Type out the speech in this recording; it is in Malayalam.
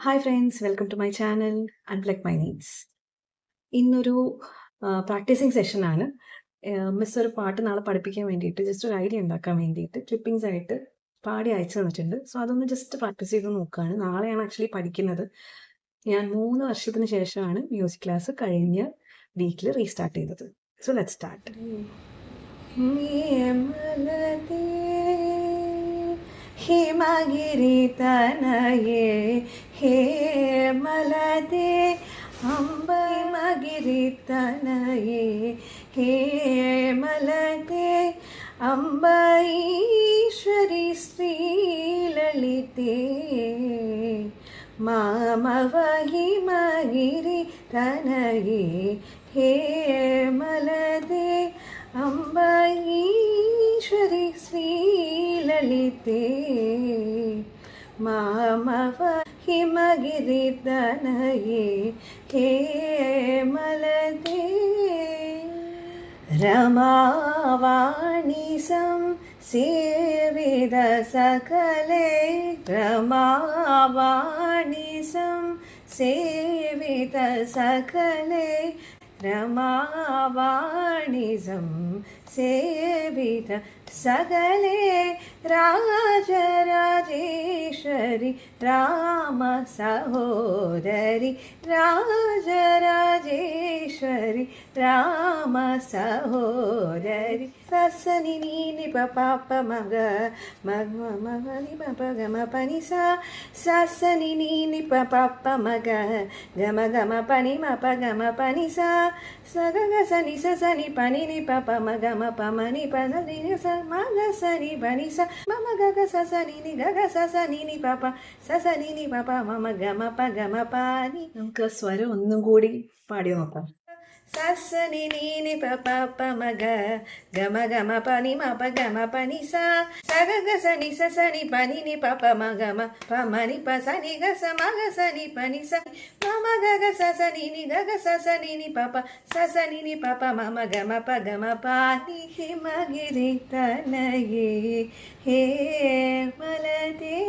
Hi friends, welcome to my channel unplug my needs. ഇന്നൊരു പ്രാക്ടീസിങ് സെഷനാണ്. മിസ് ഒരു പാട്ട് നാളെ പഠിപ്പിക്കാൻ വേണ്ടിയിട്ട് ജസ്റ്റ് ഒരു ഐഡിയ ഉണ്ടാക്കാൻ വേണ്ടിയിട്ട് ക്ലിപ്പിങ്സ് ആയിട്ട് പാടി അയച്ചു തന്നിട്ടുണ്ട്. സോ അതൊന്ന് ജസ്റ്റ് പ്രാക്ടീസ് ചെയ്ത് നോക്കുകയാണ്. നാളെയാണ് ആക്ച്വലി പഠിക്കുന്നത്. ഞാൻ 3 വർഷത്തിന് ശേഷമാണ് മ്യൂസിക് ക്ലാസ് കഴിഞ്ഞ വീക്കിൽ റീസ്റ്റാർട്ട് ചെയ്തത്. So let's start. ಹಿಮಗಿರಿ ತನಯೇ ಹೇ ಮಲದೆ ಅಂಬ ಹಿಮಗಿರಿ ತನಯೇ ಹೇ ಮಲದೆ ಅಂಬ ಈಶ್ವರಿ ಶ್ರೀಲಲಿತೆ ಮಾಮವ ಹಿಮಗಿರಿ ತನಯೇ ಹೇ ಮಲದೆ ಅಂಬ ಈಶ್ವರಿ ಶ್ರೀಲಲಿತೆ ಮಾಮವ ಹಿಮಗಿರಿ ತನಯೇ ಹೇ ಮಲದೆ ರಮಾವಾಣಿ ಸೇವಿದ ಸಕಲೆ ರಮಾವಾಣಿ ಸೇವಿದ ಸಕಲೆ ರಮಾವಾಣಿಸಂ ಸೇವಿತ ಸಕಲೆ ರಾಜರಾಜೇಶ್ವರಿ ರಾಮ ಸಹೋದರಿ ರಾಜರಾಜೇಶ್ವರಿ ರಾಮ ಸಹೋದರಿ ಸಸನಿ ನೀನಿ ಪಾಪ ಮಗ ಮಗ ಮಗನಿ ಪಪ ಗಮ ಪನಿ ಸಸನಿ ನೀನಿ ಪಾಪ ಮಗ ಗಮ ಗಮ ಪನಿ ಮಪ ಗಮ ಪನಿ ಸಗ ಸನಿ ಸನಿ ಪನಿ ನಿ ಪಪ ಮಗ ಮಪ ಮನಿ ಪನಿ ಸ ಮಗ ಸನಿ ಪನಿ ಸ ಮಮ ಗಗ ಸನಿ ನಿ ಗಗ സനി നി പാപ്പ സനി നി പാപ്പ മമ ഗമ പ ഗമ പാനി. നമുക്ക് സ്വരം ഒന്നും കൂടി പാടി നോക്കാം. സനി നീ പ മഗ ഗമ ഗമ പനി മപ ഗമ പനി സഗ സനി സനി പനി നി പപ മഗമ പമനി പ സനി ഗ മഗ സനി പനി സ മമ ഗഗ സനി നി ഗഗ സനി നി പപ സനി നി പപ മമ ഗമ പ ഗമ പാനി ഹിമഗിരി തനയേ ഹേ മലദേ